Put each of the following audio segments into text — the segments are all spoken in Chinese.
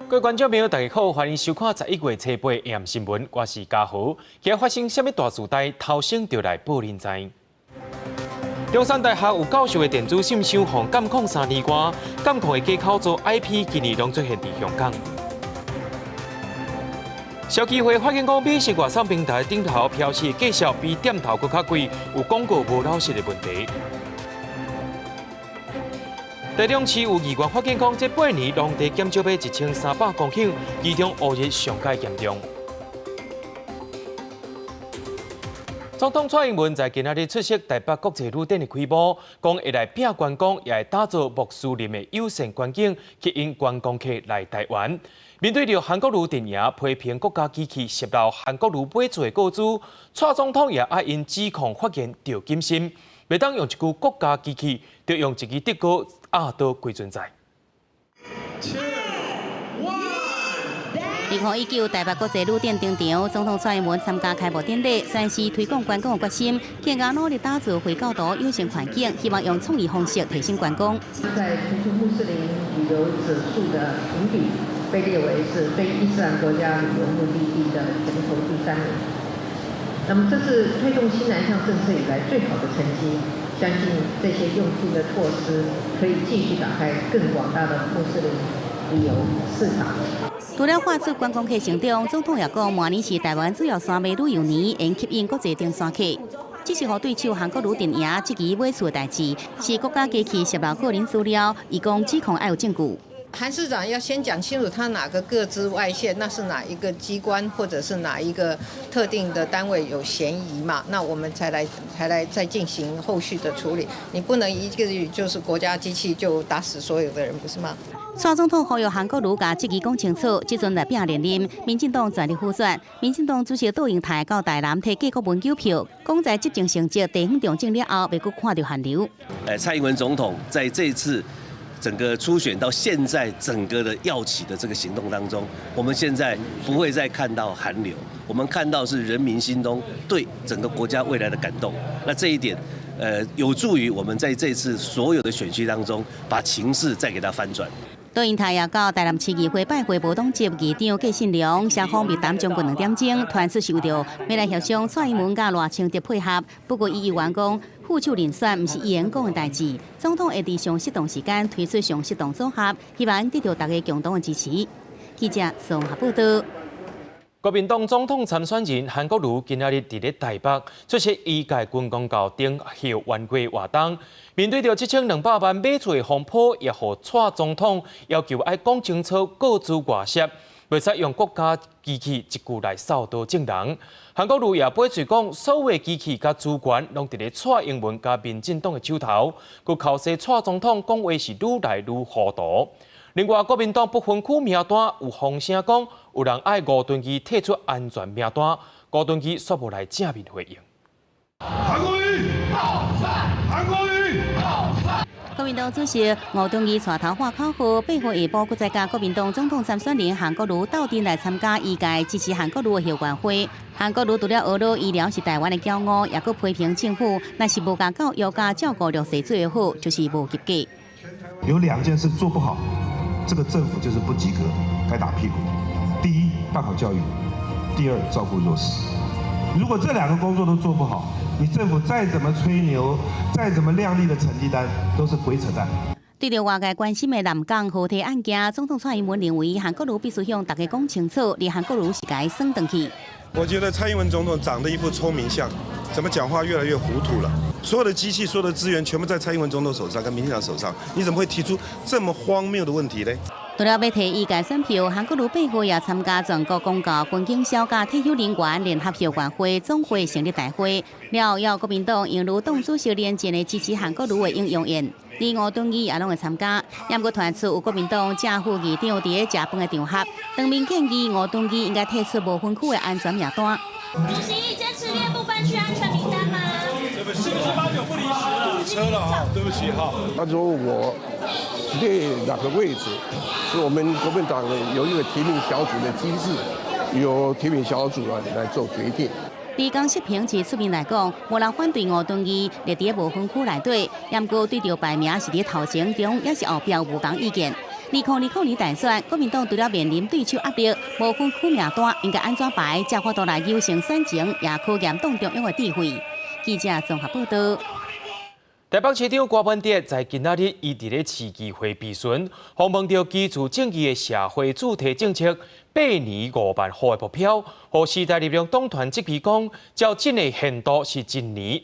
各位观众朋友，大家好，欢迎收看11月初8的AM新闻，我是嘉豪。今日发生什么大事代？头先就来报您知。中山大学有教授的电子信箱防监控3年外，监控的机构做 IP 今年拢出现伫香港。消基会发现讲，美食外送平台顶头标示介绍比店头更较贵，有广告无老实的问题。台中市有议员发现讲，这8年农地减少要1300公顷，其中污染上界严重。总统蔡英文在今仔日出席台北国际旅展的开幕，讲会来拼观光，也会打造穆斯林的友善环境，吸引观光客来台湾。面对着韩国瑜阵营批评国家机器泄露韩国瑜买厝的告知，蔡总统也爱因指控发言着谨慎，袂当用一句国家机器，就用一支德国压倒归存在。2019台北国际旅展登场，总统蔡英文参加开幕典礼，宣示推广观光的决心，更加努力打造回教徒友善环境，希望用创意方式提升观光。在全球穆斯林旅游指数的评比被列为是非伊斯兰国家旅游目的地的全球第3名。那么这是推动新南向政策以来最好的成绩，相信这些用心的措施可以继续打开更广大的穆斯林旅游市场。除了画出观光客成长，总统也讲，明年是台湾主要三美旅游年，应吸引国际登山客。只是互对手韩国瑜阵营积极买厝的代志，是国家机器泄露个人资料，伊讲指控要有证据。韩市长要先讲清楚，他哪个个资外泄，那是哪一个机关或者是哪一个特定的单位有嫌疑嘛？那我们才来再进行后续的处理。你不能一个就是国家机器就打死所有的人，不是吗？蔡总统呼吁韩国瑜甲积极讲清楚，即阵来拼连任，民进党全力辅选。民进党主席杜英台到台南摕计国文9票，讲在执政成绩地方中正了后，袂阁看到寒流。蔡英文总统在这一次整个初选到现在整个的要起的这个行动当中，我们现在不会再看到寒流，我们看到是人民心中对整个国家未来的感动。那这一点，有助于我们在这次所有的选区当中，把情势再给它翻转。杜英台也到台南市议会拜会无党籍议长纪信良，双方密谈将近2点钟，团出受到要来协商蔡英文甲赖清德配合。不过，伊员讲副手人选毋是伊言讲的代志，总统会伫上适当时间推出上适当组合，希望得到大家共同的支持。记者综合报道。国民党总统参选人韩国瑜今仔日伫咧台北出席医界军工教顶后圆规活动，面对着7200万买厝的风波，也互蔡总统要求爱讲清楚告知外泄，袂使用国家机器一句来扫倒证人。韩国瑜也摆嘴讲，所有的机器甲资源拢伫咧蔡英文甲民进党的手头，佮口说蔡总统讲话是愈来愈糊涂。另外，国民党不分区名单有风声讲，有人爱吴敦义退出安全名单，吴敦义却无来正面回应。韩国瑜到赛，韩国瑜到赛。国民党主席吴敦义带头话口号，背后下晡搁再甲国民党总统参选人韩国瑜斗阵来参加医界支持韩国瑜的后援会。韩国瑜除了俄罗医疗是台湾的骄傲，也搁批评政府，若是无甲教育甲照顾弱势做得好，就是无及格。有2件事做不好，这个政府就是不及格，该打屁股。第一，办好教育；第二，照顾弱势。如果这2个工作都做不好，你政府再怎么吹牛，再怎么亮丽的成绩单，都是鬼扯淡。对着外界关心的南港豪邸案件，总统蔡英文认为韩国瑜必须向大家讲清楚，而韩国瑜是该升回去。我觉得蔡英文总统长得一副聪明相，怎么讲话越来越糊涂了。所有的机器、所有的资源全部在蔡英文总统手上跟民进党手上，你怎么会提出这么荒谬的问题呢？除了要提医界选票，韩国瑜背后也参加全国公告军警小甲退休人员联合后援会总会成立大会，了后要国民党引入党主席连结的支持韩国瑜的应用员，李吴敦义也拢会参加。也不过传出有国民党正副议长伫咧食饭的场合，当面建议吴敦义应该退出无分区的安全名单。主席坚持列部分区安全名单吗？对不起，是不是8-9不离10？堵车了哈，对不起哈。他说我列哪个位置，是我们国民党有一个提名小组的机制，由提名小组来做决定。李刚视频指出面来讲，无人反对吴敦义列伫无分区内底，也不过对着排名是伫头前中，也是后壁无同意见。2020年大选，国民党除了面临对手压力，无分区名单应该安怎排，才法度来优胜选情，也考验党中央的智慧。记者综合报道。台北市长郭文哲在今仔日伊伫咧市议会闭巡，访问到基础正义的社会主题政策8年5万户的目标，和时代力量党团这批讲，较真的限度是一年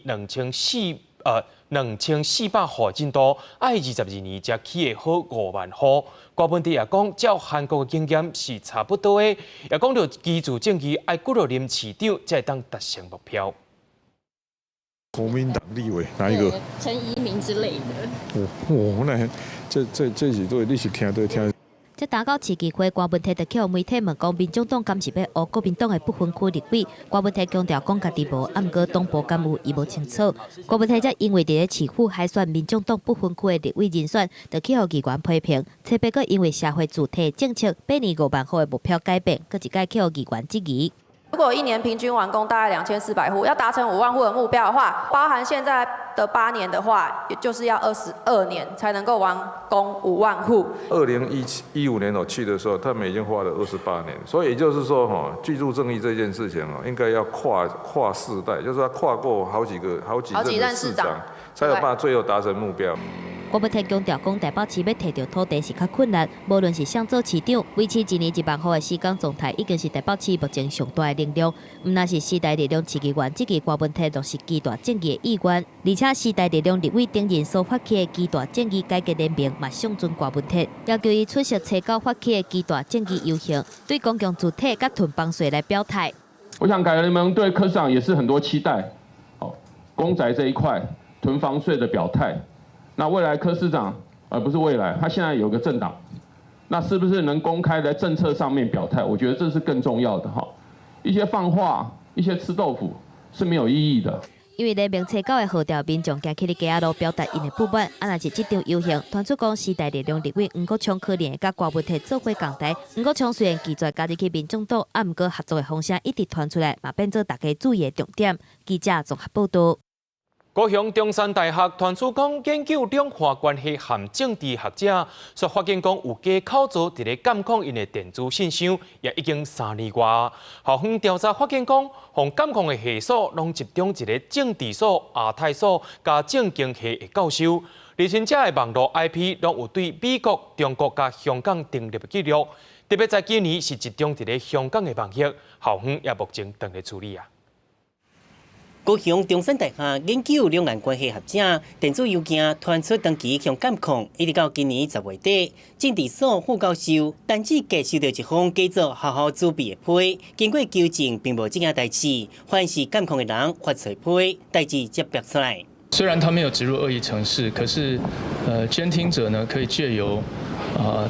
2400户进度，爱22年才起会好5万户。郭文哲也讲，照韩国的经验是差不多的，也讲到基础正义爱几多任市长才当达成目标。国民党立委哪一个？陈怡民之类的。那这是对你是听对听。这打到市议会，郭文哲就去媒体问讲，民众党敢是要学国民党的不分区立委？郭文哲强调讲家己无，暗过党部敢有伊无清楚。郭文哲则因为伫咧市府海选民众党不分区的立委人选，就去互议员批评。特别个因为社会主体政策8年5万户的目标改变，搁一概去互议员质疑。如果一年平均完工大概2400户，要达成5万户的目标的话，包含现在的8年的话，也就是要22年才能够完工5万户。2015年我去的时候，他们已经花了28年，所以也就是说，居住正义这件事情应该要跨世代，就是要跨过好几任市长，才有办法最后达成目标。郭文哲强调，讲台北市要摕到土地是较困难，无论是想做市长，维持1年1万户的时间状态，已经是台北市目前上大的能量。毋但是时代力量市议员，这个郭文哲都是极大正义的意愿，而且时代力量立委顶任所发起的极大正义改革联盟嘛上尊郭文哲，要求伊出席初九发起的极大正义游行，对公共主体甲囤房税来表态。我想改革联盟对柯市长也是很多期待，公宅这一块囤房税的表态。那未来柯市长，不是未来，他现在有个政党，那是不是能公开在政策上面表态？我觉得这是更重要的哈。一些放话、一些吃豆腐是没有意义的。因为联盟初九的号召民众行起咧街仔路表达因的不满，若是这场游行传出讲时代力量立委黄国昌可能会甲郭文哲做伙共台。黄国昌虽然拒绝加入去民众党，毋过合作的风声一直传出来，嘛变做大家注意的重点。记者综合报道。高雄中山大学传出讲，研究两化关系和政治学者所发现讲，有假口座伫咧监控因的电子信箱，也已经3年外。校方调查发现讲，互监控的系数拢集中一个政治所、亚太所加政经系的教授，而且这的网络 IP 拢有对美国、中国加香港订立的记录。特别在今年是集中伫咧香港的网页，校方也目前正在处理啊。高雄中山大学研究两岸关系学者电子邮件传出长期向监控，一直到今年10月底，政治所副教授单只接收到一封叫做学校自闭的批，经过纠正，并无这件代志，凡是监控的人发出批，代志才爆出来。虽然他没有植入恶意程式，可是监听者呢可以借由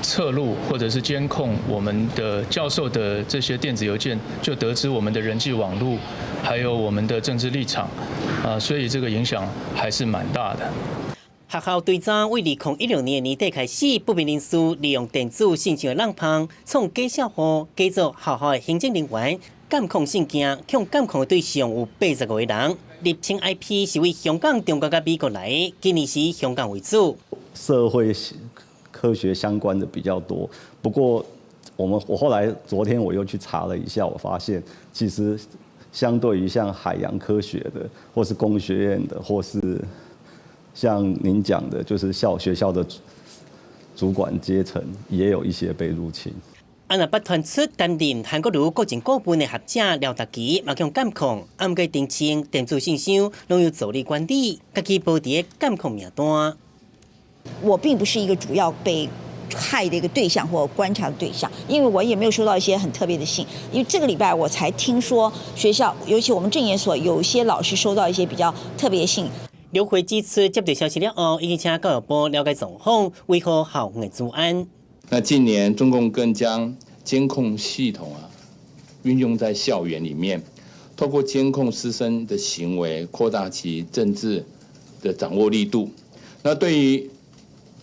侧录或者是监控我们的教授的这些电子邮件，就得知我们的人际网络，还有我们的政治立场，所以这个影响还是蛮大的。学校队长为2016年年底开始，不明人士利用电子信箱的浪棒，创假小户，假做学校的行政人员，监控信件，向监控的对象有80个人。入侵 IP 是为香港、中国跟美国来的，今年是香港为主。社会科学相关的比较多，不过我后来昨天我又去查了一下，我发现其实相对于像海洋科学的，或是工学院的，或是像您讲的，就是学校的主管阶层，也有一些被入侵。若捌传出担任韩国瑜个人顾问的学者廖达基，嘛向监控，暗过澄清电子信箱拢有助力管理，家己保伫监控名单。我并不是一个主要被害的一个对象或观察的对象，因为我也没有收到一些很特别的信。因为这个礼拜我才听说学校，尤其我们政研所有一些老师收到一些比较特别的信。刘辉指出，接到消息了后，已经请教育部了解状况，维护校园的治安。那近年中共更将监控系统运用在校园里面，透过监控师生的行为，扩大其政治的掌握力度。那对于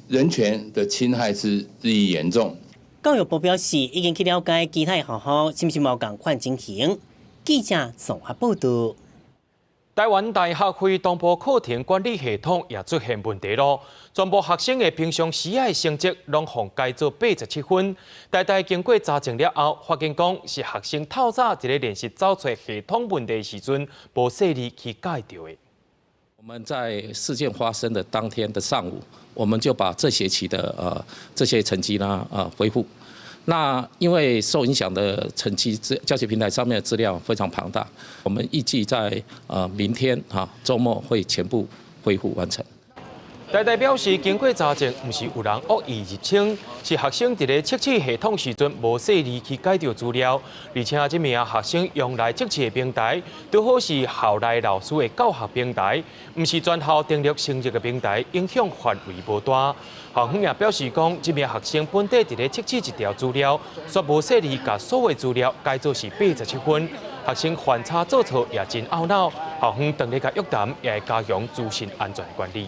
人权的侵害是日益严重。教育部表示，已经去了解其他学校是不是冇同款情形。记者综合报道。台湾大学非同步课程管理系统也出现问题咯，全部学生的平常时的成绩拢放改做87分，大经过查证了后，发现讲是学生透早伫咧练习找出系统问题的时阵，无细力去改掉的。我们在事件发生的当天的上午，我们就把这学期的这些成绩呢恢复。那因为受影响的成绩教学平台上面的资料非常庞大，我们预计在明天周末会全部恢复完成。大表示，经过查证，唔是有人恶意入侵，是学生伫咧测试系统时阵无细力去改掉资料，而且这名学生用来测试的平台，都好是校内老师的教学平台，唔是全校登录成绩的平台，影响范围无大。校方也表示讲，这名学生本地伫咧测试一条资料，却无细力把所有资料改做是87分，学生犯差做错也真懊恼。校方当日甲约谈，也会加强资讯安全管理。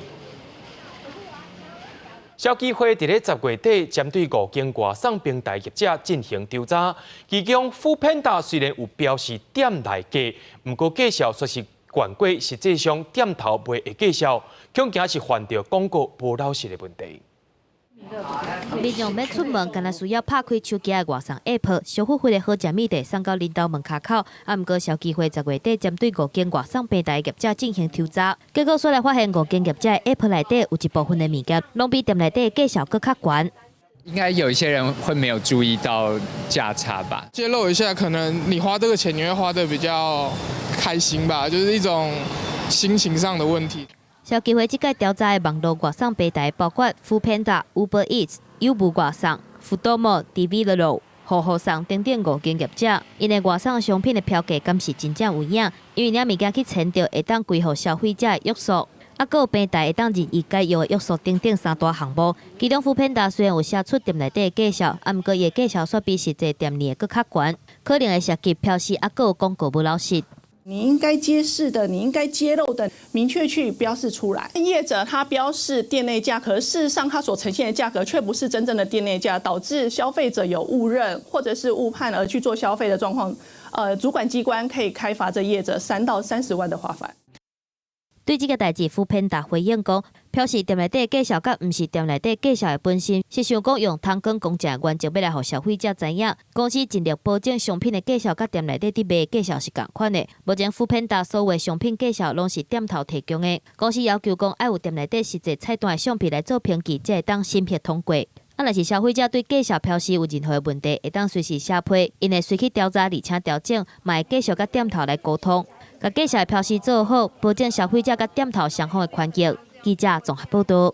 消基会伫咧10月底针对5间外送平台业者进行调查，其中Foodpanda虽然有标示店内价，不过介绍却是管过，实际上店头卖的介绍，恐惊是犯着广告不老实的问题。民众要出门，干那需要拍开手机的外送 App， 消费会的好食米地送到领导门口口。不过消基会10月底针对5间外送平台业者进行调查，结果所来发现5间业者的 App 内底有一部分的物件，拢比店内底介绍更较悬。应该有一些人会没有注意到价差吧？揭露一下，可能你花这个钱，你会花得比较开心吧，就是一种心情上的问题。消基会即届调查的网络外送平台包括 Foodpanda、Uber Eats、优步外送、Foodomo、Deliveroo、好好送等等5间业者，因的外送商品的票价敢是真正有影，因为领物件去签到会当规划消费者的约束，还有平台会当任意改用的约束等等3大项目。其中 Foodpanda 虽然有写出店内底的介绍，不过伊的介绍却比实际店里的更较悬，可能会涉及标示还有广告不老实。你应该揭示的，你应该揭露的，明确去标示出来。业者他标示店内价，可是事实上他所呈现的价格却不是真正的店内价，导致消费者有误认或者是误判而去做消费的状况。主管机关可以开罚这业者3到30万的罚款。对这个代志，Foodpanda回应讲，表示店内底介绍甲毋是店内底介绍的本身，是想讲用通更公正的原则，要来互消费者知影，公司尽力保证商品的介绍甲店内底伫卖的介绍是同款的。目前Foodpanda所有的商品介绍拢是店头提供的，公司要求讲爱有店内底实际菜单的相片来做评级，才会当审核通过。若是消费者对介绍标示有任何问题，会当随时写批，因会随去调查而且调整，嘛会继续甲店头来沟通。甲介绍的标示做好，保证消费者甲店头双方的权益。记者综合报道。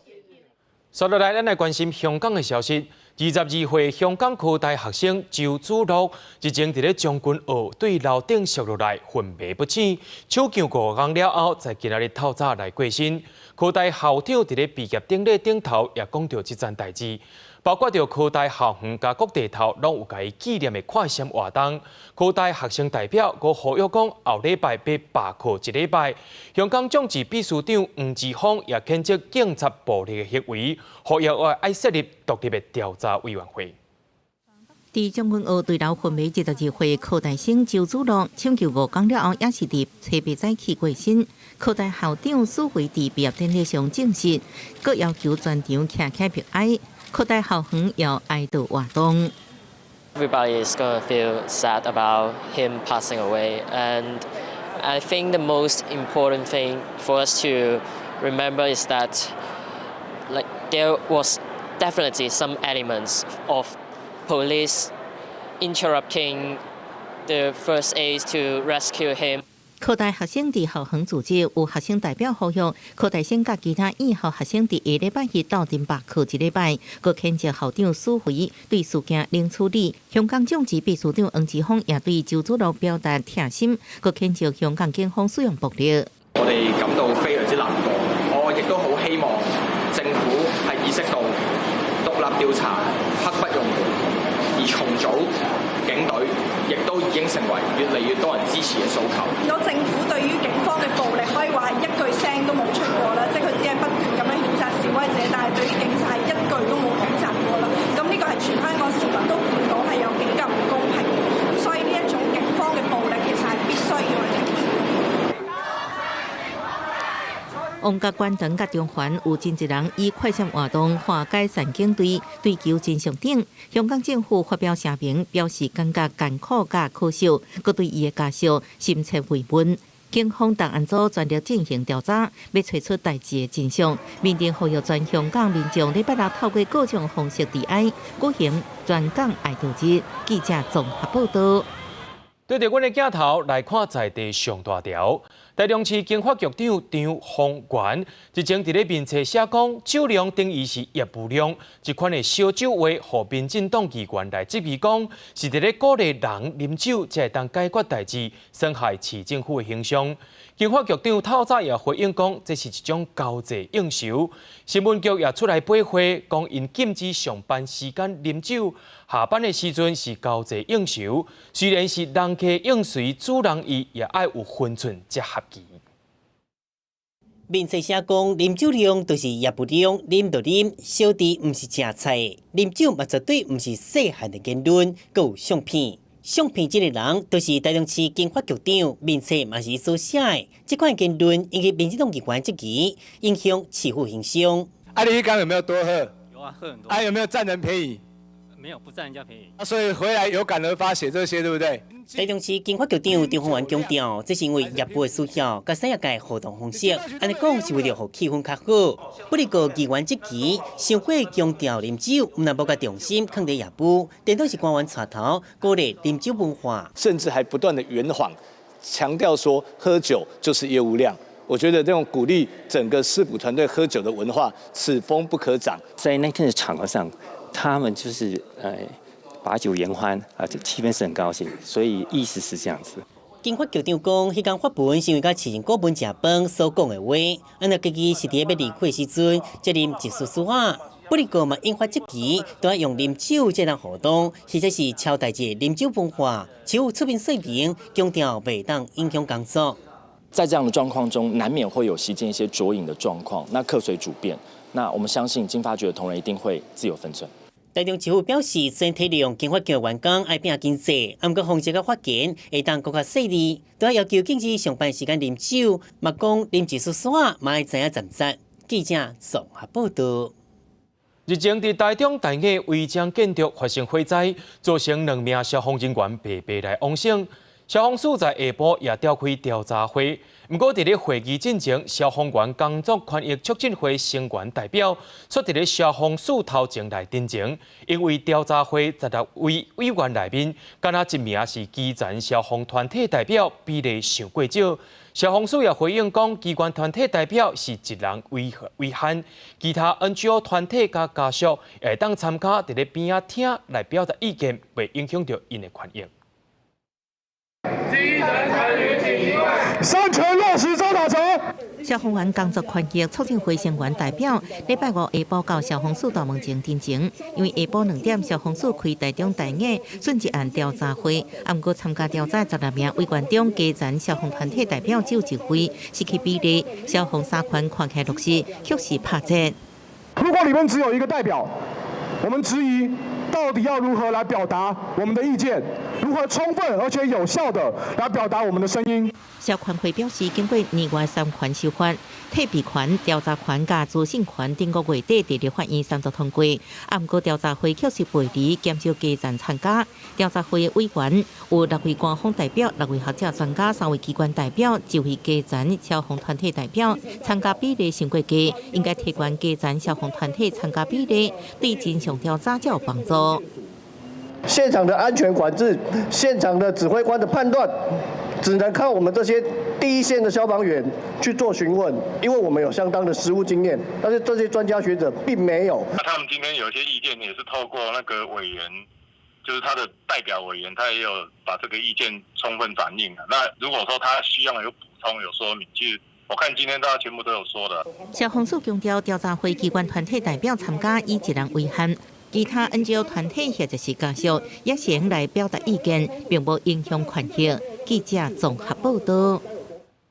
接落来，咱来关心香港的消息。22岁香港科大学生周子乐日前伫咧将军澳对楼顶摔落来，昏迷不醒，抢救5天了后，在今仔日透早来过身。科大校长伫咧毕业典礼顶头也讲到这件代志。包括着科大校园甲各地头拢有甲伊纪念的快闪活动。科大学生代表佮呼吁讲，后礼拜要罢课1礼拜。香港政治秘书长黄之锋也谴责警察暴力的行为，呼吁爱设立独立的调查委员会。伫将军澳对楼昏迷22岁科大生周子乐抢救5天了后，也是伫初8早起过身。科大校长苏慧伫毕业典礼上证实，佮要求全场徛起默哀。科大校园要哀悼活动。Everybody is going to feel sad about him passing away, and I think the most important thing for us to remember is that, like, there was definitely some elements of police interrupting the first aids to rescue him. 科大学生伫校园自治，有学生代表呼吁科大生甲其他院校学生伫下礼拜日斗阵罢课1礼拜，佮谴责校长苏慧对事件零处理。香港政治秘书长黄之锋也对周子乐表达痛心，佮谴责香港警方使用暴力。我哋感到非常之難過，我亦都好希望政府係意識到獨立調查刻不容緩，而重組警隊亦都已經成為越嚟越多人支持嘅訴求。如果政府對於警方嘅暴力可以話係一句聲都冇出過啦，即係佢只係不斷咁樣譴責示威者，但係對於警察係一句都冇譴責過啦。咁呢個係全香港市民都見到係有幾咁唔公平。咁所以呢一種警方嘅暴力其實係必須要去停止。王家关长甲中环有真侪人以快闪活动化解散警队，追求真相等。香港政府发表声明，表示感觉艰苦甲可惜，佮对伊的家属深切慰问。警方档案组全力进行调查，要找出代志的真相。面对呼吁全香港民众礼拜六透过各种方式致哀，举行全港哀悼日。记者综合报道。对着阮的镜头来看在地上大条。台中市经发局长张宏源日前伫咧面册写讲，酒量等于是业务量，这款的烧酒话，互民进党议员来质疑讲，是伫咧鼓励人啉酒才会当解决代志，损害市政府的形象。经发局长透早也回应讲，这是一种交际应酬。新闻局也出来驳回，讲因禁止上班时间啉酒，下班的时阵是交际应酬。虽然是人客应随主人意，也爱有分寸才合宜。面册写讲，啉酒量就是业务量，啉就啉，小弟唔是食菜，啉酒嘛绝对唔是细汉的言论，佮有相片。相片这个人，就是台中市经发局长，面册嘛是所写的。这款言论引起民进党议员质疑，影响市府形象。啊，你刚有没有多喝？有啊，喝很多。啊，有没有占人便宜？没有，不占人家便宜。啊，所以回来有感而发写这些，对不对？台中市经发局长张宏源强调，这是因为业务的需要，甲产业界互动方式，安尼讲是为了互气氛较好。不过议员质疑，太过强调啉酒，唔但无甲重心放在业务，颠倒是官员带头鼓励啉酒文化，甚至还不断的圆谎，强调说喝酒就是业务量。我觉得这种鼓励整个市府团队喝酒的文化，此风不可长。在那天的场合上，他们就是把酒言欢啊，这气氛是很高兴，所以意思是这样子。经发局长讲，迄天发文是因为甲市政顾问食饭所讲的话，安那家己是伫要离开时阵，才啉一丝丝话。不过嘛，引发质疑，都要用啉酒这项活动，实在是超大节啉酒文化，只有出面说明，强调袂当影响工作。在这样的状况中，难免会有席间一些酌饮的状况，那客随主便。那我们相信经发局的同仁一定会自有分寸。台中市府表示，虽然体谅经发局员工爱拼经济，不过防治甲发言会当更较细腻，都要要求禁止上班时间啉酒，嘛讲啉一丝丝嘛爱知影站站。记者综合报道。日前伫台中大雅违章建筑发生火灾，造成2名消防人员白白来往生。消防署在下晡也召开调查会，不过伫咧会议进前，消防员工作权益促进会成员代表出伫咧消防署头前来တင်情，因为调查会16位委员内面，敢若1名是基层消防团体代表，比例伤过少。消防署也回应讲，机关团体代表是1人为限，其他 NGO 团体甲家属会当参加伫咧边仔听来表达意见，袂影响到因的权益。三权落实周大成。消防员工作权益促进会成员代表礼拜5下晡到消防署大门前တင်情，因为下晡2點消防署开台中大雅顺一案调查会，不过参加调查16名委员中，基层消防团体代表只有1位，失去比例，消防3权看起来落实，确实拍折。如果里面只有一个代表，我们质疑到底要如何来表达我们的意见，如何充分而且有效的来表达我们的声音。消权会表示，经过2月3权修法，退避权、调查权甲资讯权顶个月底伫立法院3读通过。不过调查会确实背离，减少基层参加。调查会的委员有6位官方代表、6位学者专家、3位机关代表、1位基层消防团体代表，参加比例伤过低，应该提高基层消防团体参加比例，对真相调查才有帮助。现场的安全管制、现场的指挥官的判断，只能靠我们这些第一线的消防员去做询问，因为我们有相当的实务经验，但是这些专家学者并没有。那他们今天有一些意见，也是透过那个委员，就是他的代表委员，他也有把这个意见充分反映了。那如果说他需要有补充、有说明，其实我看今天大家全部都有说的。消防署强调，调查会机关团体代表参加以1人为限。其他 NGO 团体或者是家属也先来表达意见，并无影响权益。记者综合报道。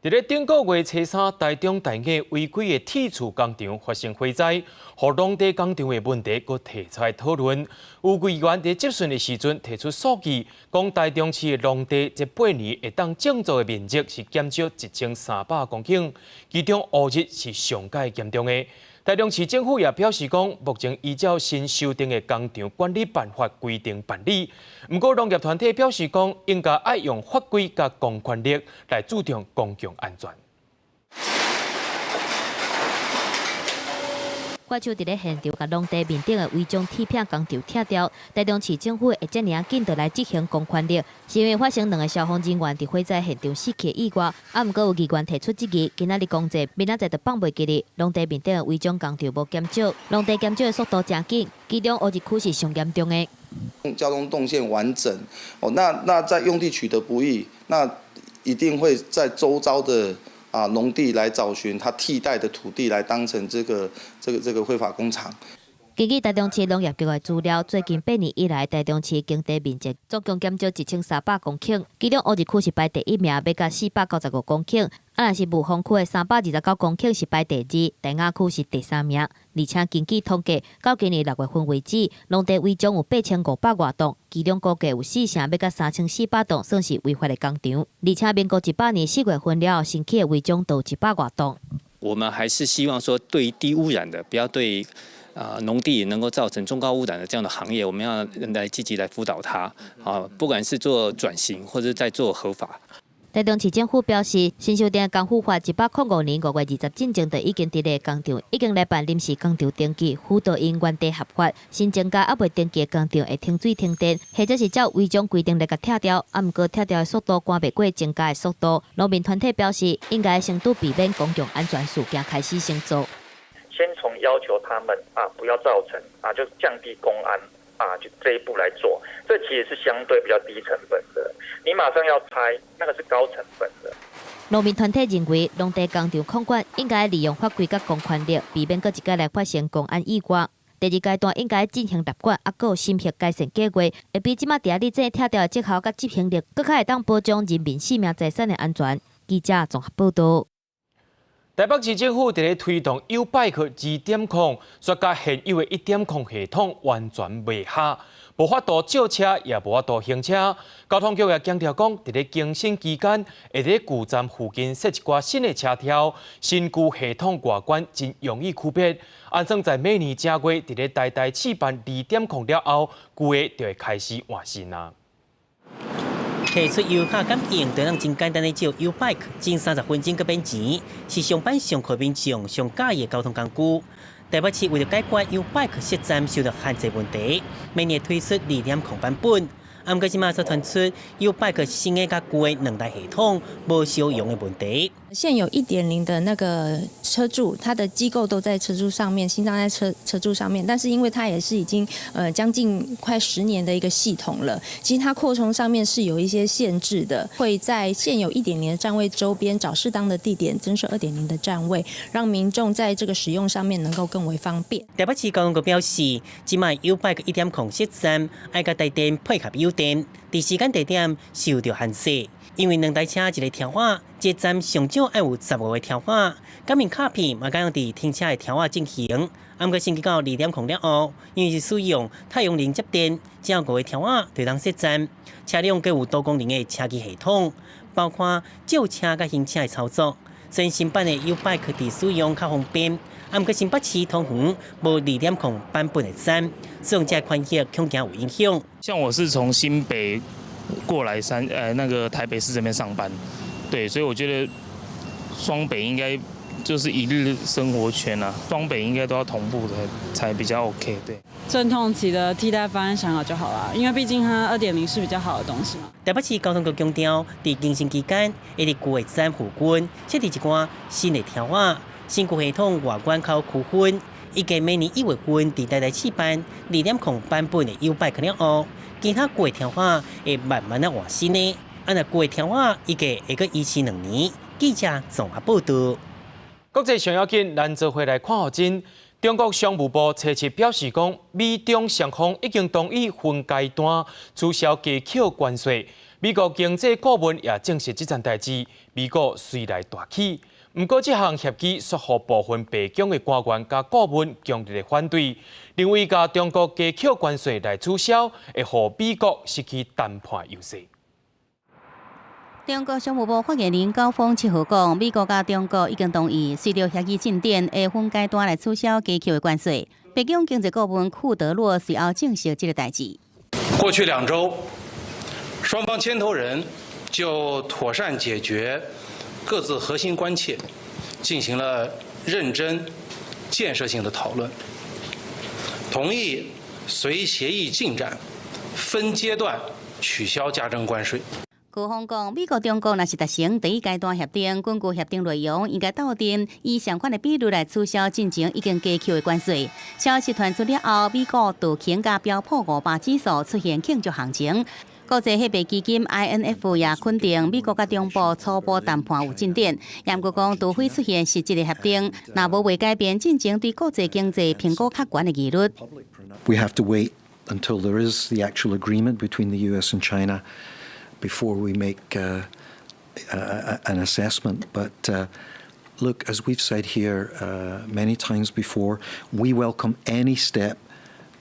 伫咧顶个月初3，台中大雅违规的铁厝工厂发生火灾，互农地工厂的问题，佫提出来讨论。有议员伫质询的时阵提出数据，讲台中市的农地这8年会当种植的面积是减少1300公顷，其中污染是上界严重的。台中市政府也表示讲，目前依照新修订的工厂管理办法规定办理。不过，农业团体表示讲，应该爱用法规甲公权力来注重公共安全。怪手伫咧现场，甲农地面顶的违章铁片工厂拆掉。台中市政府会遮尔紧就来执行公权力，是因为发生2个消防人员伫火灾现场死去意外。毋过有议员提出质疑，今仔日公祭，明仔载就放袂记哩。农地面顶的违章工厂无减少，农地减少的速度真紧，其中乌日区是上严重的。交通动线完整那在用地取得不易，那一定会在周遭的农地来找寻它替代的土地来当成这个非法工厂。根据台中市农业局的资料，最近8年以来，台中市经地面积总共减少1300公顷，其中乌日区是排第1名，要甲495公顷。若是雾峰区的329公顷是排第2，大雅区是第3名。而且根据统计，到今年6月份为止，农地违章有8500多栋，其中估计有4成要甲3400栋算是违法的工厂。而且民国18年4月份了后，新起的违章都有100多栋。我们还是希望说，对于低污染的，不要对农地能够造成中高污染的这样的行业，我们要来积极来辅导它不管是做转型或者在做合法。台中市政府表示，新修订的工护法105年5月20进前就已经伫咧工厂已经来办临时工厂登记，辅导因原地合法。新增加未登记的工厂会停水停电，或者是照违章规定来甲拆掉。毋过拆掉的速度赶袂过增加的速度。农民团体表示，应该先拄避免公共安全事件开始先做。先从要求他们不要造成就降低公安就这一步来做，这其实是相对比较低成本的。你马上要拆，那个是高成本的。农民团体认为，农地工厂控管应该利用法规甲公权力，避免搁一届来发生公安意外。第2阶段应该进行立管，还有审核改善计划，会比即马第日这拆掉的绩效甲执行力，搁较会当保障人民性命财产的安全。记者综合报道。台北市政府伫咧推动 U-Bike 2.0，说甲现有的1.0系统完全未合，无法度借车，也无法度行车。交通局也强调讲，伫咧更新期间，会伫旧站附近设一寡新的车条，新旧系统外观真容易区别。安算在明年正月，伫咧台试办2.0了后，旧的就会开始换新啦。提出游客感应，就能真简单的借 U-Bike， 近30分钟个免钱，是上班上课民众上喜的交通工具。台北市为了解决 U-Bike 设站受到限制问题，每年推出2.0版本。不过即马所传出 U-Bike 新的甲旧的2台系统无相容的问题。现有1.0的那个车柱，它的机构都在车柱上面，心脏在车柱上面，但是因为它也是已经将近快10年的一个系统了，其实它扩充上面是有一些限制的，会在现有1.0的站位周边找适当的地点增设2.0的站位，让民众在这个使用上面能够更为方便。台北市交通局表示，即卖 U-Bike 1.0设站爱甲台电配合优电，伫时间地点受到限制。因为2台车一个条码，一个站上少爱有15个条码，感应卡片嘛敢用伫停车的条码进行。不过升级到2.0了后，因为是使用太阳能接电，只要5个条码就当设站。车辆各有多功能的车机系统，包括借车甲行车的操作。所以新版的 U-Bike 伫使用较方便。不过新北市通园无2.0版本的站，使用这款业恐惊有影响。像我是从新北过来那个台北市这边上班，对，所以我觉得双北应该就是一日生活圈啊，双北应该都要同步的才比较 OK， 对。阵痛期的替代方案想好就好了，因为毕竟它2.0是比较好的东西嘛。台北市交通局强调，在更新期间，会伫旧的站附近设置一寡新的条码，新旧系统外观较区分。预计明年1月份伫台试办2.0版本的 U-Bike 了后，其他旧的条码会慢慢的换新的。按照旧的条码，预计会个延期2年。记者综合报道。国际上要紧，咱做回来看好真。中国商务部初7表示讲，美中双方已经同意分阶段取消加扣关税。美国经济顾问也证实这件代志，美国虽来大起，不过这项协议却予部分白宫的官员甲顾问强烈的反对，认为甲中国加扣关税来取消，会予美国失去谈判优势。中国商务部发言人高峰7号讲，美国甲中国已经同意，随着协议进展，会分阶段来取消加扣的关税。北京经济顾问库德洛随后证实这个代志。过去2周，双方牵头人就妥善解决各自核心关切，进行了认真、建设性的讨论，同意随协议进展，分阶段取消加征关税。高峰讲，美国、中国若是达成第一阶段协定，根据协定内容，应该斗阵以相关的比率来取消进前已经加扣的关税。消息传出了后，美国道琼加标普500指数出现庆祝行情。国际货币基金 INF 也肯定美国甲中部初步谈判有进展，严格讲，除非出现实质的协定，若无会改变进前对国际经济评估较悬的疑虑。 We have to wait until there is the actual agreement between the U.S. and China before we make an assessment. But look, as we've said here many times before, we welcome any step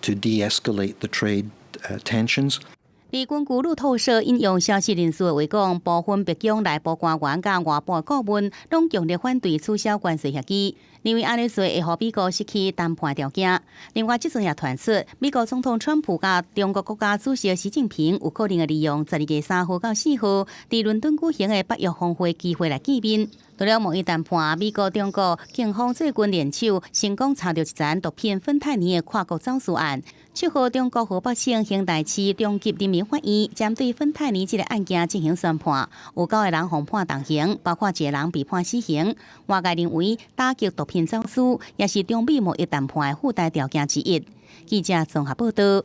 to de-escalate the trade tensions. 美军据路透社引用消息人士的话讲，部分北京内部官员甲外部顾问拢强烈反对取消关税协议，认为安尼做会予美国失去谈判条件。另外，即阵也传出，美国总统川普甲中国国家主席习近平有可能会利用12月3号到4号伫伦敦举行的北约峰会机会来见面。除了贸易谈判，美国、中国警方最近联手成功查到一件毒品芬太尼的跨国走私案。7号，中国河北省邢台市中级人民法院针对芬太尼这个案件进行宣判，有9个人被判重刑，包括1个人被判死刑。外界认为，打击毒品走私也是中美贸易谈判的附带条件之一。记者综合报道。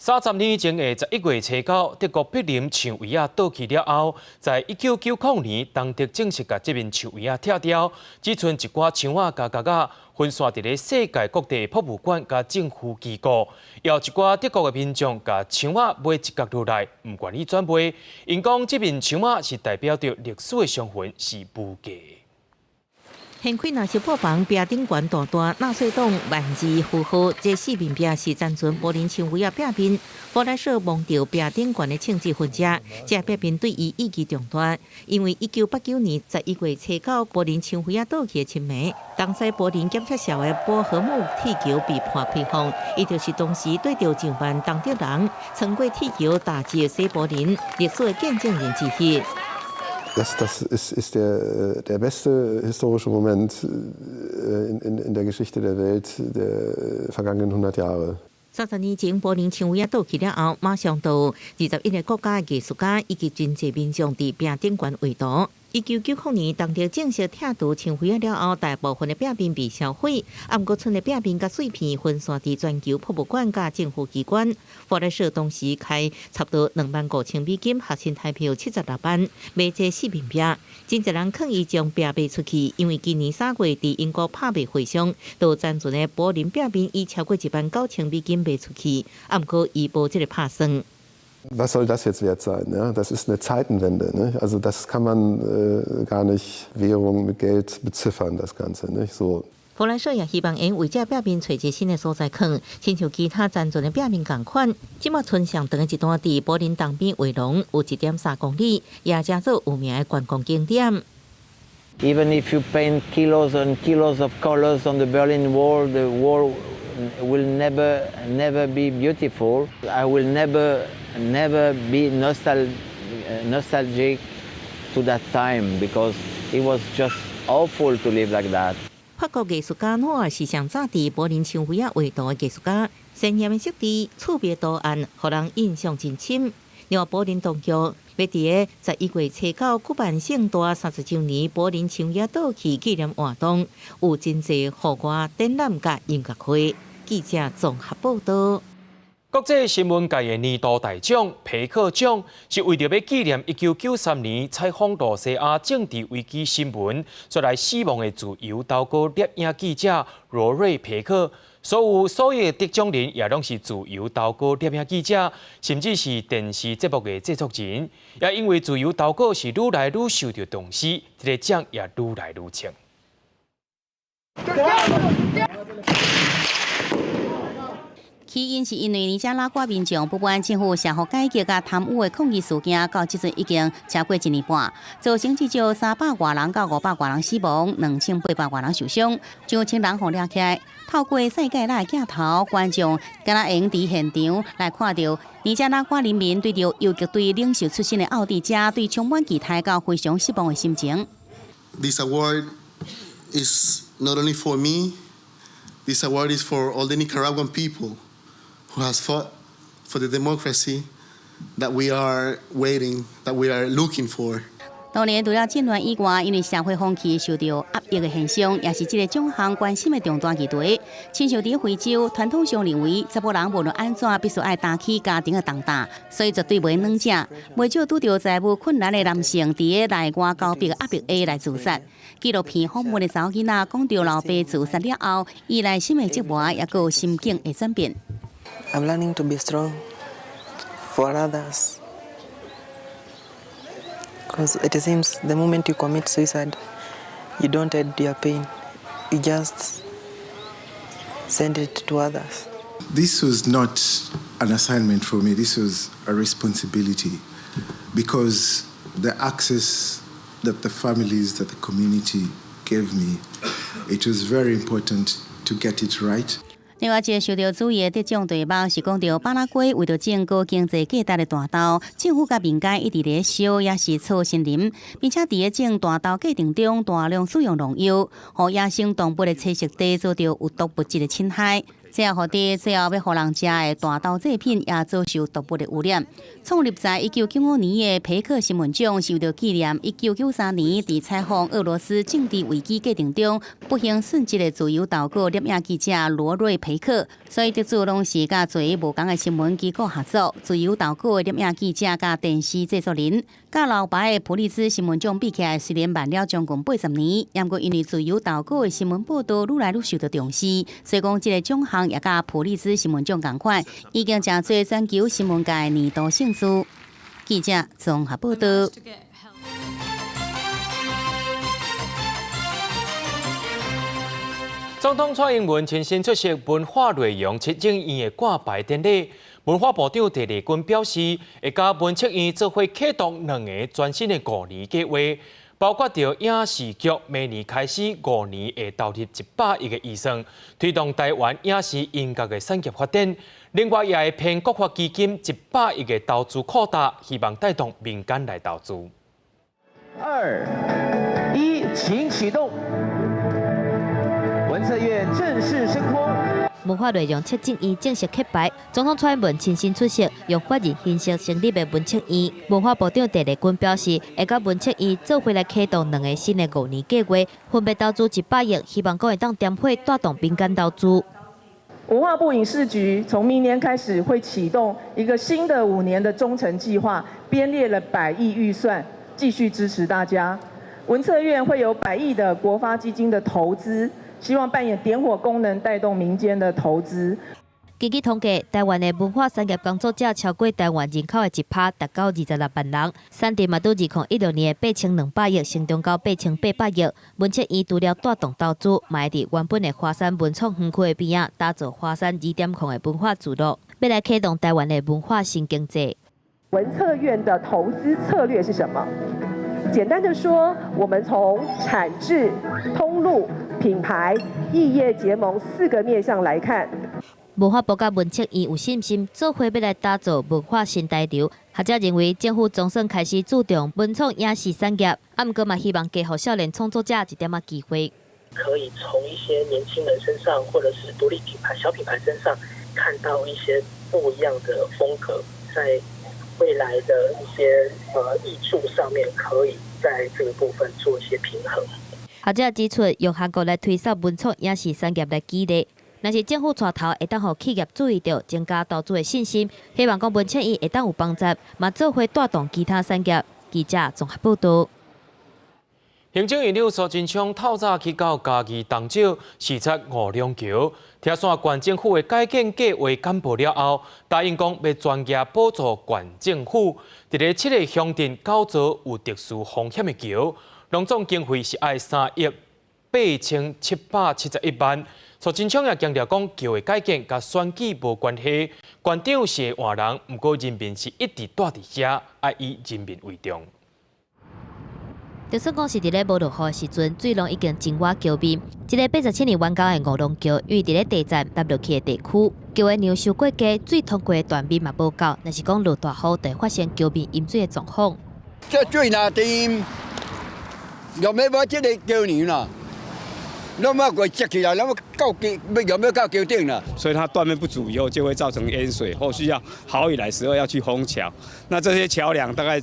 30年前的11月初9，德国柏林墙围啊倒去了后，在1990年，东德正式把这面墙围啊拆掉，只剩一寡墙啊加分散伫咧世界各地博物馆甲政府机构，也有一寡德国的民众甲墙啊买一角落来，唔愿意转卖，因讲这面墙啊是代表着历史的伤痕，是无价。 现开纳小破房壁顶悬大大纳粹党万字符号，这4面壁是暂存柏林墙围啊壁面。弗莱舍望到壁顶悬的庆祝分者，这壁面对伊意义重大，因为1989年11月初9，柏林墙围啊倒去的前暝，当时柏林检察校的波赫姆铁桥被判开放，伊就是当时对着上万东德人穿过铁桥打击西柏林历史的见证人之一。 Das ist der beste historische Moment in der Geschichte der Welt der vergangenen 100 Jahre. 30年前，柏林墙围啊倒去了后，马上到21个国家的艺术家以及真济民众伫壁顶悬画图。1990年，当地正式拆除墙围啊了后，大部分的壁面被销毁，不过剩的壁面甲碎片分散伫全球博物馆甲政府机关。弗莱舍当时开差不多25000美金，核心台票76万，买这4面壁。真侪人抗议将壁卖出去，因为今年3月伫英国拍卖会上，都暂存的柏林壁面以超过19000美金卖出去，不过伊无这个拍算。 Was soll das jetzt wert sein? Ja? Das ist eine Zeitenwende. Ne? Also das kann man gar nicht Währung mit Geld beziffern, das Ganze. Nicht? So. 弗莱舍也希望因为这壁面找一个新的所在放，亲像其他暂存的壁面同款。即马村上长的一段伫柏林东边围廊有1.3公里，也正做有名的观光景点。 Even if you paint kilos and kilos of colors on the Berlin Wall, the wall will never be beautiful. I will never be nostalgic to that time because it was just awful to live like that. 法国艺术家诺尔是上早伫柏林墙围啊画图的艺术家，鲜艳的色调、趣味图案，互人印象真深。另外，柏林当局要伫11月初9举办盛大30周年柏林墙围倒去纪念活动，有真侪户外展览甲音乐会。记者综合报道。国际新闻界的年度大奖皮克奖，是为着要纪念1993年采访罗西亚政治危机新闻出来死亡的自由岛国摄影记者罗瑞皮克。所有得奖人也拢是自由岛国摄影记者，甚至是电视节目的制作人。也因为自由岛国是愈来愈受到重视，这个奖也愈来愈清。起因是因为尼加拉瓜民众不满政府社会改革甲贪污的抗议事件，到即阵已经超过1年半，造成至少300多人到500多人死亡，2800多人受伤，上千人互抓起来。透过世界来镜头，观众敢若会用伫现场来看到尼加拉瓜人民对着游击队领袖出身的奥迪加对充满期待到非常失望的心情。This award is not only for me. This award is for all the Nicaraguan people who has fought for the democracy that we are waiting, that we are looking for. 当年除了战乱以外，因为社会风气受到压抑的现象，也是这个奖项关心的重大议题。亲像伫非洲，传统上认为查甫人无论安怎，必须爱担起家庭的重担，所以绝对袂软食。袂少拄到财务困难的男性，伫个内外交逼压迫下来自杀。纪录片访问的查某囡仔讲到老爸自杀了后，伊内心的折磨也有心境的转变。I'm learning to be strong for others. Because it seems the moment you commit suicide, you don't hide your pain. You just send it to others. This was not an assignment for me. This was a responsibility because the access that the families, that the community gave me, it was very important to get it right. 另外一个受到注意的得奖题目是讲到巴拉圭为着整个经济价值的大豆，政府甲民间一直咧烧也是草森林，并且伫个种大豆过程中大量使用农药，互野生动物的栖息地遭到有毒物质的侵害。这也互伫最后要互人食的大豆制品也遭受毒物的污染。创立在1995年的皮克新闻奖是为了纪念1993年伫采访俄罗斯政治危机过程中不幸殉职的自由岛国摄影记者罗瑞皮克，所以得主拢是甲侪无共的新闻机构合作。自由岛国的摄影记者甲电视制作人，甲老爸的普利兹新闻奖比起来，虽然慢了将近80年，不过因为自由岛国的新闻报道愈来愈受到重视，所以讲这个奖项也甲普利兹新闻奖同款，已经真侪全球新闻界年度胜出。记者综合报道。总统蔡英文亲身出席文化内容七景院的挂牌典礼。文化部长陈丽君表示，会甲文策院做伙启动2个全新的5年计划，包括着影视局明年开始5年会投入100亿的预算，推动台湾影视音乐的产业发展。另外，也会骗国发基金100亿的投资扩大，希望带动民间来投资。2、1，请启动。文策院正式升空。文化内容七景院正式揭牌，总统蔡英文亲身出席，用法人形式成立的文策院。文化部长陈丽君表示，会甲文策院做伙来启动2个新的5年计划，分别投资100亿，希望讲会当点火带动民间投资。文化部影视局从明年开始会启动一个新的5年的中程计划，编列了100亿预算，继续支持大家。文策院会有100亿的国发基金的投资。希望扮演点火功能，带动民间的投资。根据统计，台湾的文化产业工作者超过台湾人口的1%，达到26万人。产值嘛，拄2016年的8200亿，成长到8800亿。文策院除了带动投资，嘛会伫原本的华山文创园区的边仔，打造华山2.0的文化之路，要来启动台湾的文化新经济。文策院的投资策略是什么？简单的说，我们从产制、通路、品牌、异业结盟4个面向来看。文化部甲文策院有信心做伙要来打造文化新台流。学者认为，政府总算开始注重文创影视产业，不过嘛希望给予少年创作者一点机会。可以从一些年轻人身上，或者是独立品牌、小品牌身上，看到一些不一样的风格，在未来的一些艺术上面，可以在这个部分做一些平衡。学者指出，用韩国来推销文创影视产业来激励。若是政府带头会当互企业注意到，增加投资的信心，希望讲文青伊会当有帮助，嘛做伙带动其他产业。记者综合报道。行政院长苏贞昌透早去到嘉义东石视察五龙桥，听说县政府的改建计划公布了后，答应讲要专业补助县政府，伫个7个乡镇搞造有特殊风险的桥，拢总经费是爱3亿8771万。苏贞昌也强调讲，桥的改建甲选举无关系，县长是会换人，不过人民是一直住伫遐，爱以人民为重。就算讲是伫咧无落雨的时阵，水龙已经浸我桥边。一个87年完工的五龙桥，因为伫咧地站搭落去的地区，桥的梁修过低，水通过的断面嘛无够。若是讲落大雨，就会发生桥边淹水的状况。这水若低，有没有这个桥梁啦？那么过接起来，那么到有没有到桥顶了？所以它断面不足以后，就会造成淹水。后续要好雨来时候要去封桥，那这些桥梁大概。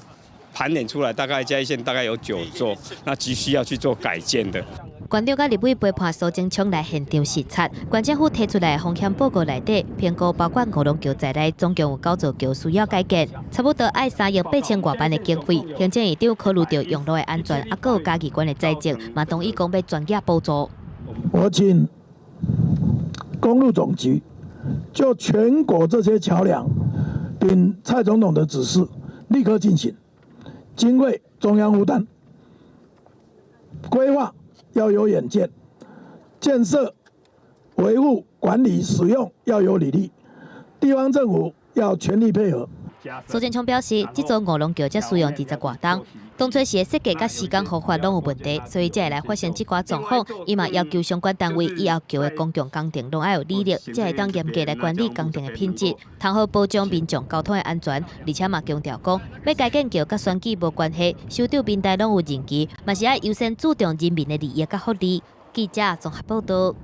盘点出来，大概嘉义县大概有9座，那急需要去做改建的。县长甲立委陪伴苏贞昌来现场视察，县政府提出来的风险报告内底，评估包括五龙桥在内，总共有9座桥需要改建，差不多爱3亿8千多万的经费。行政院长考虑到用路的安全，还有嘉义县的财政，嘛同意讲要专业补助。我请公路总局就全国这些桥梁，秉蔡总统的指示，立刻进行。经费中央负担，规划要有远见，建设、维护、管理、使用要有履历，地方政府要全力配合。苏贞昌表示，这座五龙桥才使用20多年，当初时设计甲时间方法拢有问题，所以才会来发生这寡状况。伊嘛要求相关单位以后桥的公共工程拢要有履历，才会当严格来管理工程的品质，通好保障民众交通的安全。而且嘛强调讲，要改建桥甲选举无关系，首长平台拢有任期，嘛是要优先注重人民的利益甲福利。记者综合报道。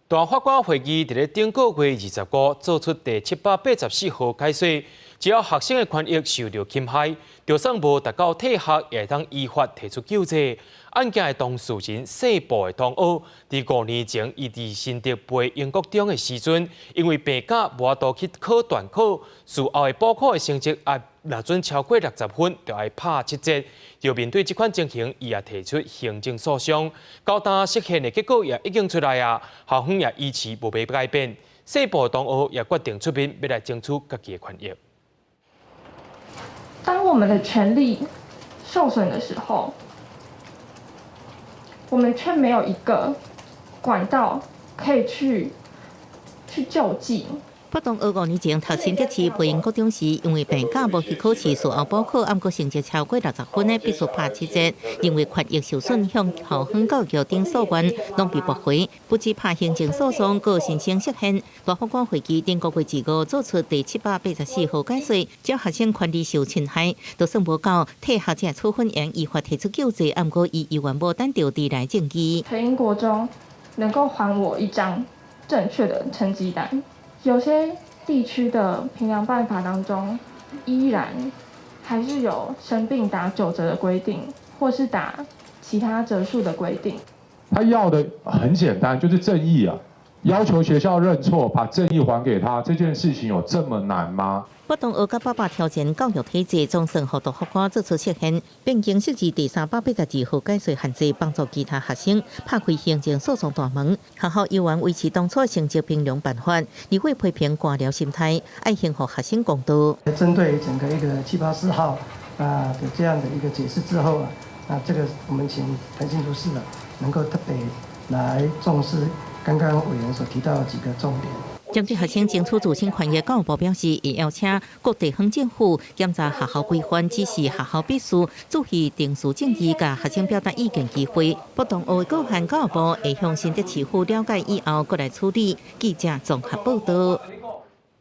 大法官会议伫咧顶个月25做出第784号解释。只要学生的权益受到侵害，就算无达到退学，也当依法提出救济。案件的当事人细部的同学，伫5年前，伊伫新竹培英国中的时阵，因为病假无法度去考段考，事后的补考的成绩也若准超过60分，就要拍7节。就面对这款情形，伊也提出行政诉讼。高单实现的结果也已经出来啊，校方也依持无被改变。细部的同学也决定出面，要来争取家己的权益。当我们的权利受损的时候，我们却没有一个管道可以去救济。不同25年前读新竹市培英国中时，因为病假无去考试，事后补考，按过成绩超过60分的，必须拍7节。因为权益受损，向校方教育等诉愿拢被驳回，不止拍行政诉讼，个申请释宪。大法官会议顶个月25做出第784号解释，只要学生权利受侵害，就算无够，替学者处分员依法提出救济，按过伊依然无等到地来证据。培英国中能够还我一张正确的成绩单。有些地区的评量办法当中，依然还是有生病打9折的规定，或是打其他折数的规定。他要的很简单，就是正义啊！要求学校认错，把正义还给他，这件事情有这么难吗？不同学甲800挑战教育体制，总算互大法官做出释宪，并经释字第382号解释限制，帮助其他学生拍开行政诉讼大门。学校依然维持当初成绩评量办法，议会批评官僚心态，爱幸福学生公道。针对整个一个784号的这样的一个解释之后这个我们请谭新竹市能够特别来重视刚刚委员所提到的几个重点。针对学生争取自身权益，教育部表示，会邀请各地方政府检查学校规范，指示学校秘书注意定时正义，甲学生表达意见机会。不同学各和教育部会向新竹市府了解以后，过来处理。记者综合报道。